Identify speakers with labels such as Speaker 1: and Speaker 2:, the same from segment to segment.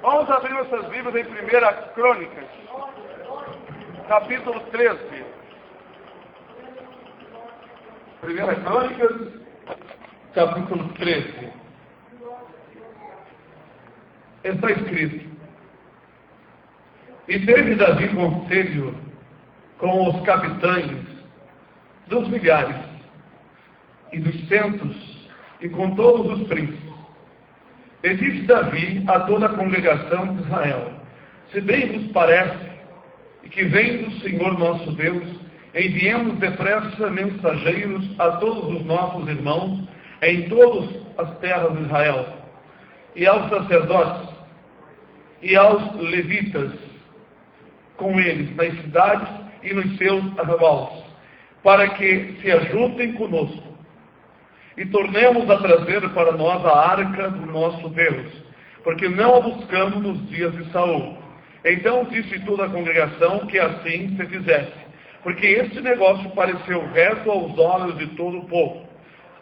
Speaker 1: Vamos abrir nossas Bíblias em 1 Crônicas, capítulo 13. 1 Crônicas, capítulo 13. Está escrito: E teve Davi conselho com os capitães dos milhares e dos centos e com todos os príncipes. E disse Davi a toda a congregação de Israel: Se bem vos parece, e que vem do Senhor nosso Deus, enviemos depressa mensageiros a todos os nossos irmãos em todas as terras de Israel, e aos sacerdotes, e aos levitas, com eles nas cidades e nos seus arrabais, para que se ajuntem conosco, e tornemos a trazer para nós a arca do nosso Deus, porque não a buscamos nos dias de Saul. Então disse toda a congregação que assim se fizesse, porque este negócio pareceu reto aos olhos de todo o povo.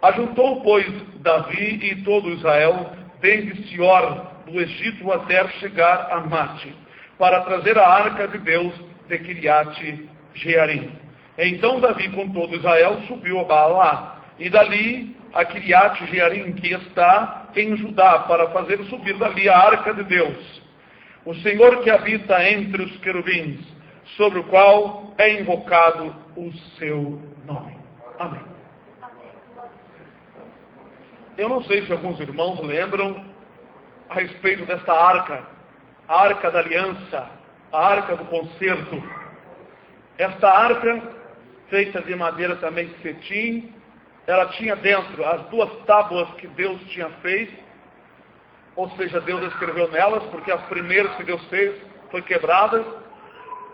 Speaker 1: Ajuntou, pois, Davi e todo Israel, desde Sior do Egito até chegar a Mate, para trazer a arca de Deus de Kiriate Jearim. Então Davi com todo Israel subiu a Baalá, e dali a Kiriate Jearim, que está em Judá, para fazer subir dali a arca de Deus, o Senhor que habita entre os querubins, sobre o qual é invocado o seu nome. Amém. Eu não sei se alguns irmãos lembram a respeito desta arca, a arca da aliança, a arca do concerto. Esta arca, feita de madeira também de cetim, ela tinha dentro as duas tábuas que Deus tinha feito, ou seja, Deus escreveu nelas, porque as primeiras que Deus fez foi quebradas,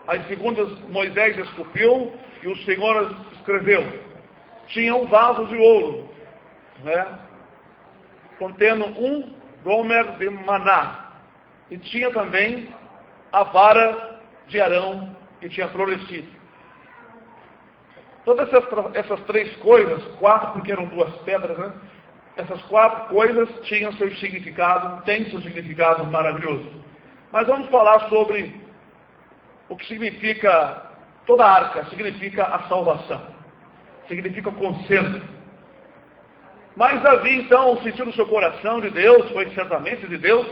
Speaker 1: as segundas Moisés esculpiu e o Senhor escreveu. Tinha um vaso de ouro, contendo um gomer de maná, e tinha também a vara de Arão que tinha florescido. Todas essas três coisas, quatro porque eram duas pedras, essas quatro coisas tinham seu significado, têm seu significado maravilhoso. Mas vamos falar sobre o que significa toda a arca. Significa a salvação, significa o conserto. Mas Davi, então, sentiu no seu coração de Deus, foi certamente de Deus,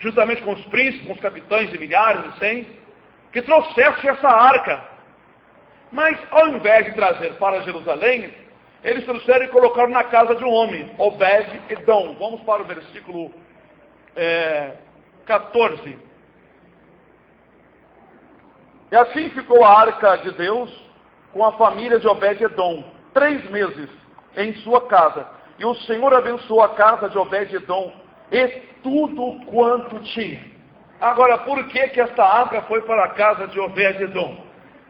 Speaker 1: justamente com os príncipes, com os capitães de milhares e cem, que trouxesse essa arca. Mas, ao invés de trazer para Jerusalém, eles trouxeram e colocaram na casa de um homem, Obed-Edom. Vamos para o versículo 14. E assim ficou a arca de Deus com a família de Obed-Edom 3 meses em sua casa. E o Senhor abençoou a casa de Obed-Edom e tudo quanto tinha. Agora, por que esta arca foi para a casa de Obed-Edom?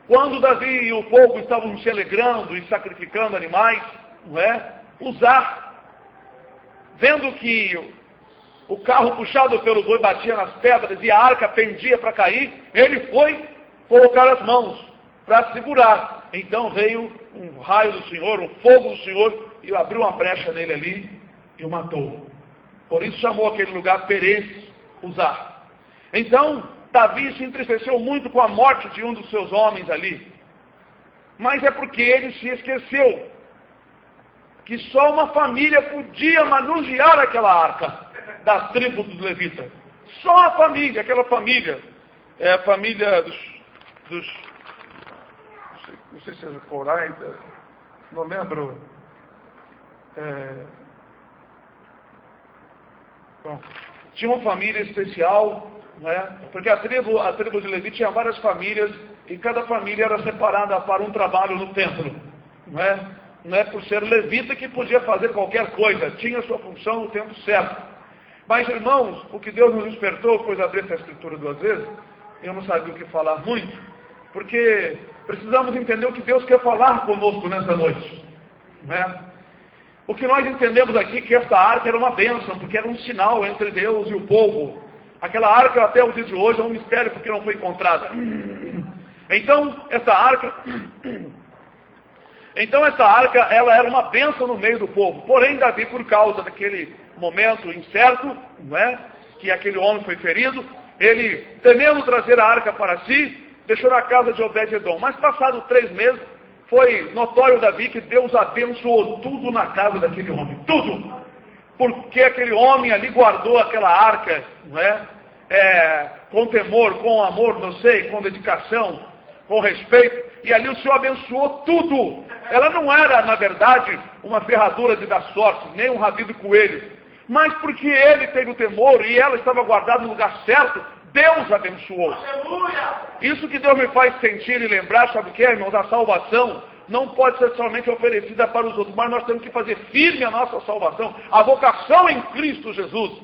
Speaker 1: Quando Davi e o povo estavam se alegrando e sacrificando animais, Uzá, vendo que o carro puxado pelo boi batia nas pedras e a arca pendia para cair, ele foi colocar as mãos para segurar. Então veio um raio do Senhor, um fogo do Senhor, e abriu uma brecha nele ali e o matou. Por isso chamou aquele lugar Perez Uzá. Então Davi se entristeceu muito com a morte de um dos seus homens ali. Mas é porque ele se esqueceu que só uma família podia manusear aquela arca das tribos dos levitas. Só a família, aquela família. É a família dos não sei se é Corais, não lembro. Bom, tinha uma família especial, porque a tribo de Levi tinha várias famílias, e cada família era separada para um trabalho no templo. Não é por ser levita que podia fazer qualquer coisa, tinha sua função no tempo certo. Mas, irmãos, o que Deus nos despertou, pois abri essa escritura 2 vezes, eu não sabia o que falar muito, porque precisamos entender o que Deus quer falar conosco nessa noite. O que nós entendemos aqui é que esta arca era uma bênção, porque era um sinal entre Deus e o povo. Aquela arca até o dia de hoje é um mistério porque não foi encontrada. Então essa arca, ela era uma bênção no meio do povo. Porém, Davi, por causa daquele momento incerto, que aquele homem foi ferido, ele, temendo trazer a arca para si, deixou na casa de Obed-edom. Mas passados 3 meses, foi notório Davi que Deus abençoou tudo na casa daquele homem. Tudo! Porque aquele homem ali guardou aquela arca, não é? Com temor, com amor, não sei, com dedicação, com respeito. E ali o Senhor abençoou tudo. Ela não era, na verdade, uma ferradura de dar sorte, nem um rabinho de coelho. Mas porque ele teve o temor e ela estava guardada no lugar certo, Deus abençoou. Aleluia! Isso que Deus me faz sentir e lembrar, sabe o que é, irmãos? A salvação não pode ser somente oferecida para os outros, mas nós temos que fazer firme a nossa salvação, a vocação em Cristo Jesus.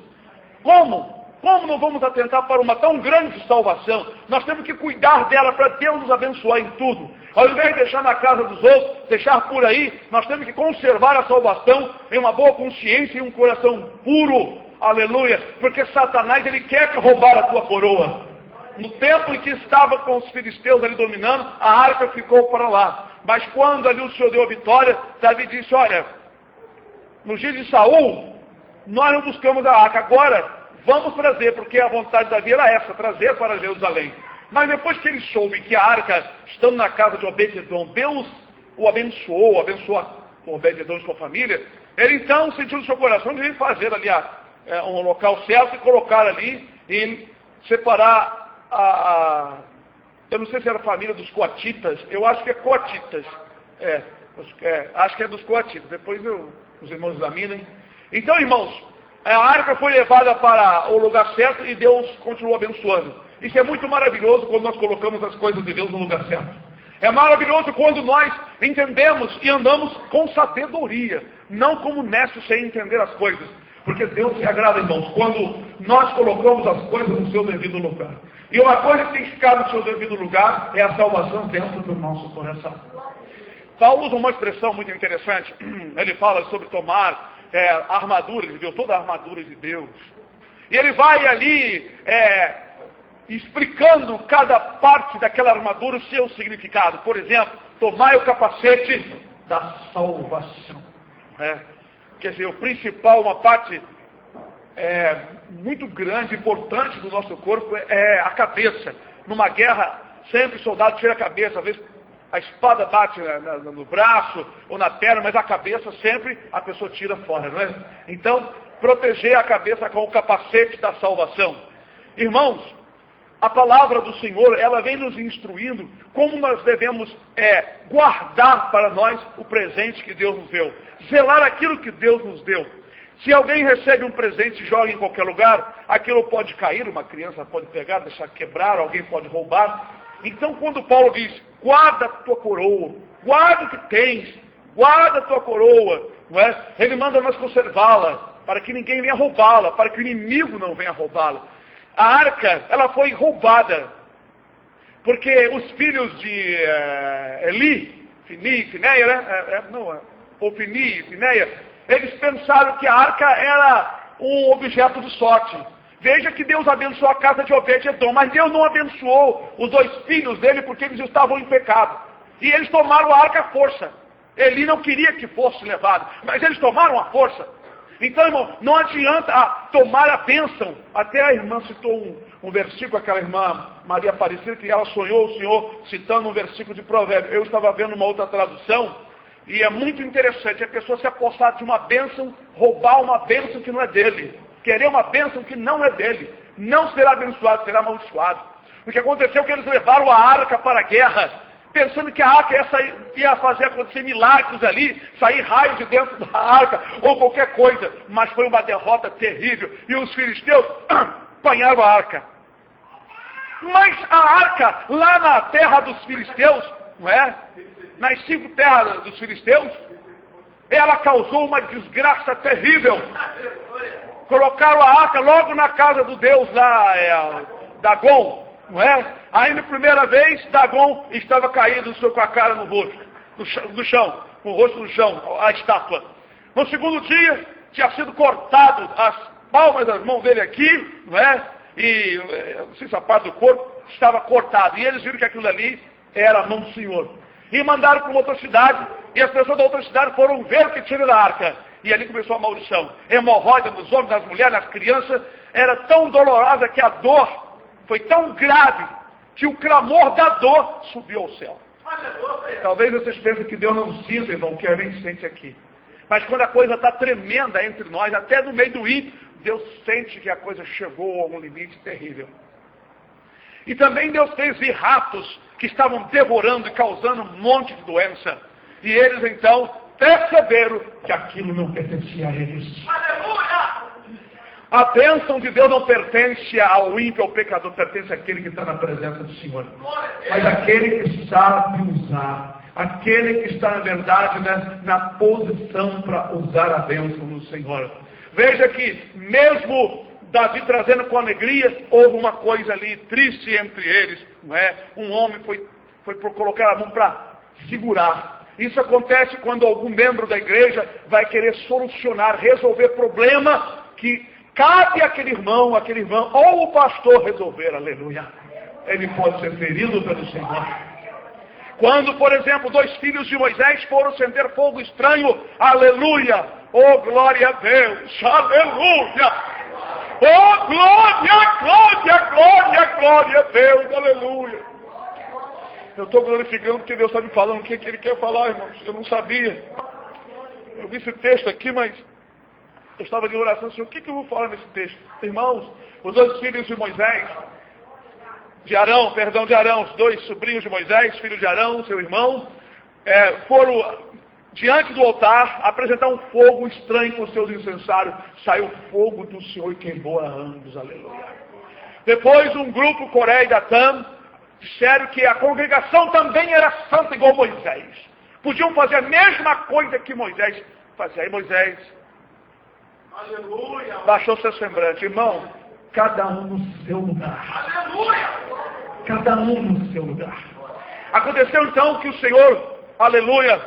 Speaker 1: Como? Como não vamos atentar para uma tão grande salvação? Nós temos que cuidar dela para Deus nos abençoar em tudo. Ao invés de deixar na casa dos outros, deixar por aí, nós temos que conservar a salvação em uma boa consciência e um coração puro. Aleluia. Porque Satanás, ele quer roubar a tua coroa. No tempo em que estava com os filisteus ali dominando, a arca ficou para lá. Mas quando ali o Senhor deu a vitória, Davi disse, olha, no dia de Saul, nós não buscamos a arca. Agora, vamos trazer, porque a vontade de Davi era essa, trazer para Jerusalém. Mas depois que ele soube que a arca, estando na casa de Obed-edom, Deus o abençoou com Obed-edom e sua família, ele então sentiu no seu coração de fazer ali um local certo e colocar ali e separar eu não sei se era a família dos coatitas, eu acho que é coatitas, acho que é dos coatitas, depois os irmãos examinem. Então, irmãos, a arca foi levada para o lugar certo e Deus continuou abençoando. Isso é muito maravilhoso quando nós colocamos as coisas de Deus no lugar certo. É maravilhoso quando nós entendemos e andamos com sabedoria, não como necios sem entender as coisas. Porque Deus se agrada, irmãos, quando nós colocamos as coisas no seu devido lugar. E uma coisa que tem que ficar no seu devido lugar é a salvação dentro do nosso coração. Paulo usa uma expressão muito interessante. Ele fala sobre tomar a armadura de Deus, toda a armadura de Deus. E ele vai ali explicando cada parte daquela armadura o seu significado. Por exemplo, tomai o capacete da salvação. Quer dizer, o principal, uma parte muito grande, importante do nosso corpo é a cabeça. Numa guerra, sempre o soldado tira a cabeça, às vezes a espada bate no braço ou na perna, mas a cabeça sempre a pessoa tira fora, não é? Então, proteger a cabeça com o capacete da salvação. Irmãos, a palavra do Senhor, ela vem nos instruindo como nós devemos guardar para nós o presente que Deus nos deu. Zelar aquilo que Deus nos deu. Se alguém recebe um presente e joga em qualquer lugar, aquilo pode cair, uma criança pode pegar, deixar quebrar, alguém pode roubar. Então, quando Paulo diz, guarda a tua coroa, guarda o que tens, guarda a tua coroa, não é? Ele manda nós conservá-la, para que ninguém venha roubá-la, para que o inimigo não venha roubá-la. A arca, ela foi roubada, porque os filhos de Eli, Fini, Fineia, né? Ofini e Fineia, eles pensaram que a arca era um objeto de sorte. Veja que Deus abençoou a casa de Obed-edom, mas Deus não abençoou os 2 filhos dele porque eles estavam em pecado. E eles tomaram a arca à força. Eli não queria que fosse levado, mas eles tomaram a força. Então, irmão, não adianta tomar a bênção. Até a irmã citou um versículo, aquela irmã Maria Aparecida, que ela sonhou o Senhor citando um versículo de Provérbios. Eu estava vendo uma outra tradução, e é muito interessante a pessoa se apossar de uma bênção, roubar uma bênção que não é dele. Querer uma bênção que não é dele. Não será abençoado, será amaldiçoado. O que aconteceu é que eles levaram a arca para a guerra, pensando que a arca ia fazer acontecer milagres ali, sair raios de dentro da arca, ou qualquer coisa. Mas foi uma derrota terrível. E os filisteus apanharam a arca. Mas a arca, lá na terra dos filisteus, não é? Nas 5 terras dos filisteus, ela causou uma desgraça terrível. Colocaram a arca logo na casa do deus lá, Dagon, não é? Aí na primeira vez, Dagon estava caído com a cara no rosto, no chão, com o rosto no chão, a estátua. No segundo dia, tinha sido cortado as palmas das mãos dele aqui, não é? E não sei se a parte do corpo estava cortada. E eles viram que aquilo ali era a mão do Senhor. E mandaram para uma outra cidade, e as pessoas da outra cidade foram ver o que tinha da arca.
Speaker 2: E ali começou a maldição. Hemorroida nos homens, nas mulheres, nas crianças. Era tão dolorosa que a dor foi tão grave que o clamor da dor subiu ao céu. Talvez vocês pensem que Deus não sinta, irmão, que a gente sente aqui. Mas quando a coisa está tremenda entre nós, até no meio do ímpio, Deus sente que a coisa chegou a um limite terrível. E também Deus fez vir ratos que estavam devorando e causando um monte de doença. E eles então perceberam que aquilo não pertencia a eles. Aleluia! A bênção de Deus não pertence ao ímpio, ao pecador, pertence àquele que está na presença do Senhor. Mas aquele que sabe usar, aquele que está, na verdade, né, na posição para usar a bênção do Senhor. Veja que, mesmo Davi trazendo com alegria, houve uma coisa ali triste entre eles. Não é? Um homem foi por colocar a mão para segurar. Isso acontece quando algum membro da igreja vai querer solucionar, resolver problema que cabe àquele irmão, ou o pastor resolver, aleluia. Ele pode ser ferido pelo Senhor. Quando, por exemplo, 2 filhos de Moisés foram acender fogo estranho, aleluia, oh glória a Deus, aleluia, oh glória, glória, glória, glória a Deus, aleluia. Eu estou glorificando porque Deus está me falando o que Ele quer falar, irmãos, eu não sabia. Eu vi esse texto aqui, mas eu estava de oração, Senhor, o que eu vou falar nesse texto? Irmãos, os 2 filhos de Moisés, de Arão, os 2 sobrinhos de Moisés, filhos de Arão, seu irmão, foram diante do altar apresentar um fogo estranho com seus incensários. Saiu fogo do Senhor e queimou a ambos, aleluia. Depois um grupo, Coré e Datã, disseram que a congregação também era santa igual Moisés. Podiam fazer a mesma coisa que Moisés fazia. Aí Moisés, aleluia, baixou seu semblante. Irmão, cada um no seu lugar. Aleluia! Cada um no seu lugar. Aconteceu então que o Senhor, aleluia,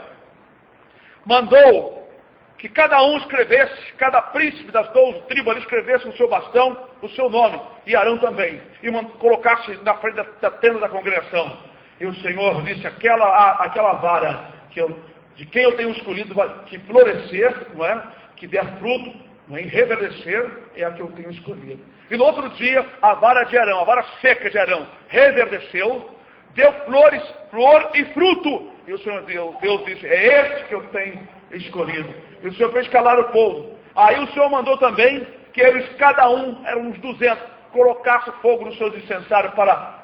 Speaker 2: mandou que cada um escrevesse, cada príncipe das 12 tribos ali escrevesse no seu bastão o seu nome, e Arão também, e colocasse na frente da tenda da congregação. E o Senhor disse, aquela vara de quem eu tenho escolhido que florescer, não é? Que der fruto, não é? Reverdecer, é a que eu tenho escolhido. E no outro dia, a vara de Arão, a vara seca de Arão, reverdeceu, deu flor e fruto. E o Senhor Deus disse, é esse que eu tenho escolhido. E o Senhor fez calar o povo. Aí o Senhor mandou também que eles, cada um, eram uns 200, colocasse fogo nos seus incensários para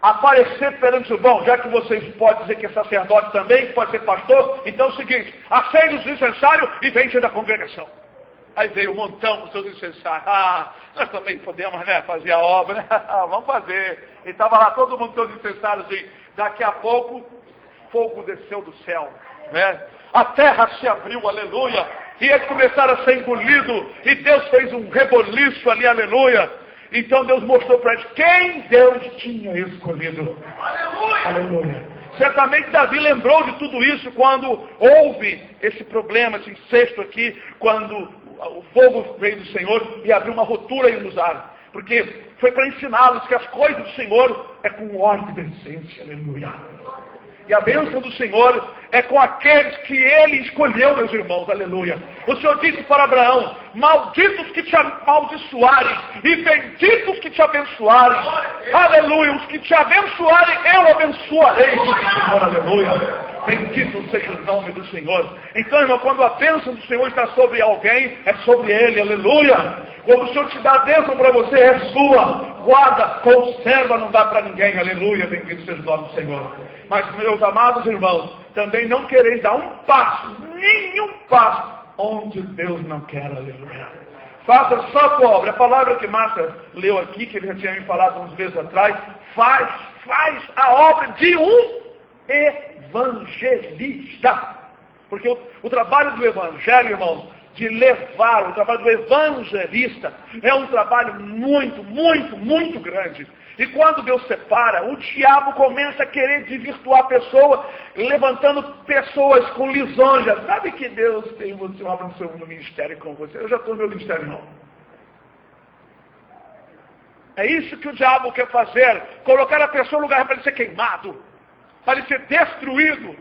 Speaker 2: aparecer perante o bom, já que vocês podem dizer que é sacerdote também, que pode ser pastor, então é o seguinte, acende os incensários e vem da congregação. Aí veio um montão com seus incensários. Nós também podemos, né, fazer a obra, né? Vamos fazer. E estava lá todo mundo com seus incensários e daqui a pouco, fogo desceu do céu, né? A terra se abriu, aleluia, e eles começaram a ser engolidos, e Deus fez um reboliço ali, aleluia. Então Deus mostrou para eles quem Deus tinha escolhido. Aleluia! Aleluia. Certamente Davi lembrou de tudo isso quando houve esse problema, esse incesto aqui, quando o fogo veio do Senhor e abriu uma ruptura em usar. Porque foi para ensiná-los que as coisas do Senhor é com ordem e decência, aleluia. E a bênção do Senhor é com aqueles que Ele escolheu, meus irmãos, aleluia. O Senhor disse para Abraão, malditos que te amaldiçoarem e benditos que te abençoarem. Aleluia, os que te abençoarem, eu abençoarei, Senhor, aleluia. Bendito seja o nome do Senhor. Então, irmão, quando a bênção do Senhor está sobre alguém, é sobre Ele, aleluia. Quando o Senhor te dá a bênção para você, é sua. Guarda, conserva, não dá para ninguém, aleluia. Bendito seja o nome do Senhor. Mas, meus amados irmãos, também não quereis dar um passo, nenhum passo, onde Deus não quer, aleluia. Faça só a tua obra. A palavra que Márcia leu aqui, que ele já tinha me falado uns meses atrás, faz a obra de um evangelista. Porque o trabalho do evangelho, irmãos, de levar, o trabalho do evangelista é um trabalho muito, muito, muito grande. E quando Deus separa, o diabo começa a querer desvirtuar a pessoa, levantando pessoas com lisonjas. Sabe que Deus tem você obra no ministério com você? Eu já estou no meu ministério, não. É isso que o diabo quer fazer, colocar a pessoa no lugar para ele ser queimado, para ele ser destruído.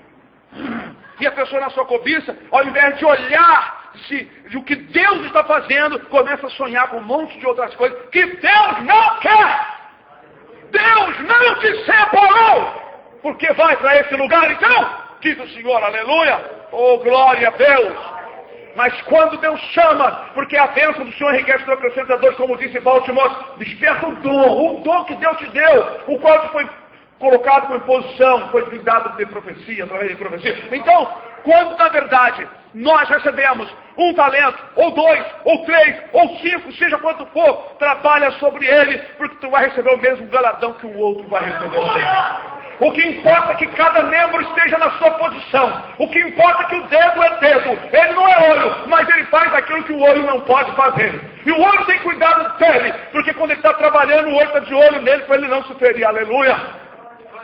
Speaker 2: e a pessoa na sua cobiça, ao invés de olhar o que Deus está fazendo, começa a sonhar com um monte de outras coisas que Deus não quer. Deus não te separou, porque vai para esse lugar então, diz o Senhor, aleluia, oh glória a Deus. Mas quando Deus chama, porque a bênção do Senhor enriquece o acrescentador, como disse Paulo Timóteo, desperta o dom que Deus te deu, o qual te foi colocado com imposição, foi dado de profecia, através de profecia. Então, quando na verdade nós recebemos um talento, ou 2, ou 3, ou 5, seja quanto for, trabalha sobre ele, porque tu vai receber o mesmo galardão que o outro vai receber também. O que importa é que cada membro esteja na sua posição. O que importa é que o dedo é dedo. Ele não é olho, mas ele faz aquilo que o olho não pode fazer. E o olho tem cuidado dele, porque quando ele está trabalhando, o olho está de olho nele para ele não se ferir. Aleluia.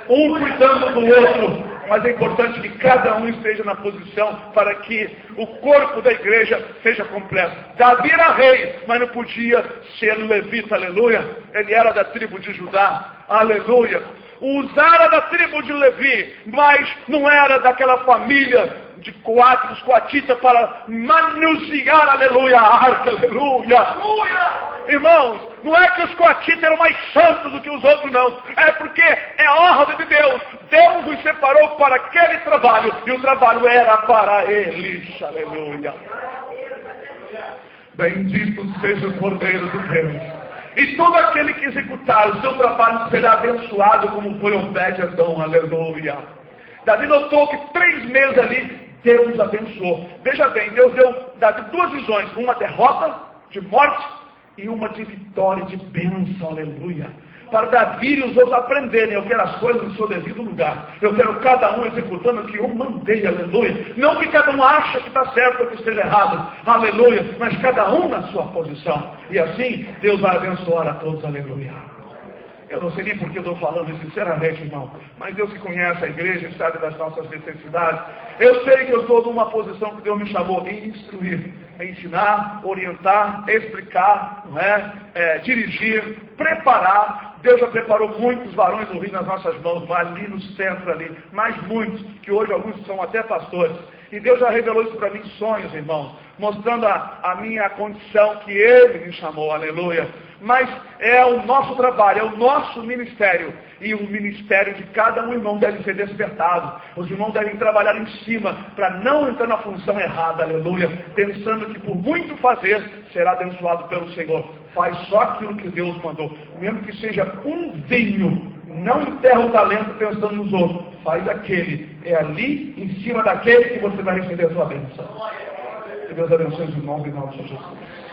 Speaker 2: Um cuidando do outro. Mas é importante que cada um esteja na posição para que o corpo da igreja seja completo. Davi era rei, mas não podia ser levita, aleluia. Ele era da tribo de Judá, aleluia. Uzá era da tribo de Levi, mas não era daquela família de Coate, dos coatitas, para manusear, aleluia, a arca, aleluia. Irmãos, não é que os coatitas eram mais santos do que os outros, não. É porque é a ordem de Deus. Deus os separou para aquele trabalho, e o trabalho era para eles, aleluia. Bendito seja o Cordeiro de Deus. E todo aquele que executar o seu trabalho será abençoado, como foi Obed-Edom, aleluia. Davi notou que 3 meses ali, Deus abençoou. Veja bem, Deus deu Davi 2 visões, uma derrota de morte e uma de vitória, de bênção, aleluia. Para Davi e os outros aprenderem, eu quero as coisas no seu devido lugar. Eu quero cada um executando o que eu mandei, aleluia. Não que cada um acha que está certo ou que esteja errado, aleluia. Mas cada um na sua posição. E assim, Deus vai abençoar a todos, aleluia. Eu não sei nem por que eu estou falando sinceramente, irmão. Mas Deus que conhece a igreja, sabe das nossas necessidades. Eu sei que eu estou numa posição que Deus me chamou em instruir, ensinar, orientar, explicar, não é? Dirigir, preparar. Deus já preparou muitos varões do Rio nas nossas mãos, ali no centro ali, mais muitos, que hoje alguns são até pastores. E Deus já revelou isso para mim em sonhos, irmãos, mostrando a minha condição que Ele me chamou, aleluia. Mas é o nosso trabalho, é o nosso ministério. E o ministério de cada um irmão deve ser despertado. Os irmãos devem trabalhar em cima para não entrar na função errada, aleluia. Pensando que por muito fazer, será abençoado pelo Senhor. Faz só aquilo que Deus mandou. Mesmo que seja um vinho, não enterra o talento pensando nos outros. Faz aquele. É ali, em cima daquele, que você vai receber a sua bênção. Que Deus abençoe os irmãos em nome de Jesus.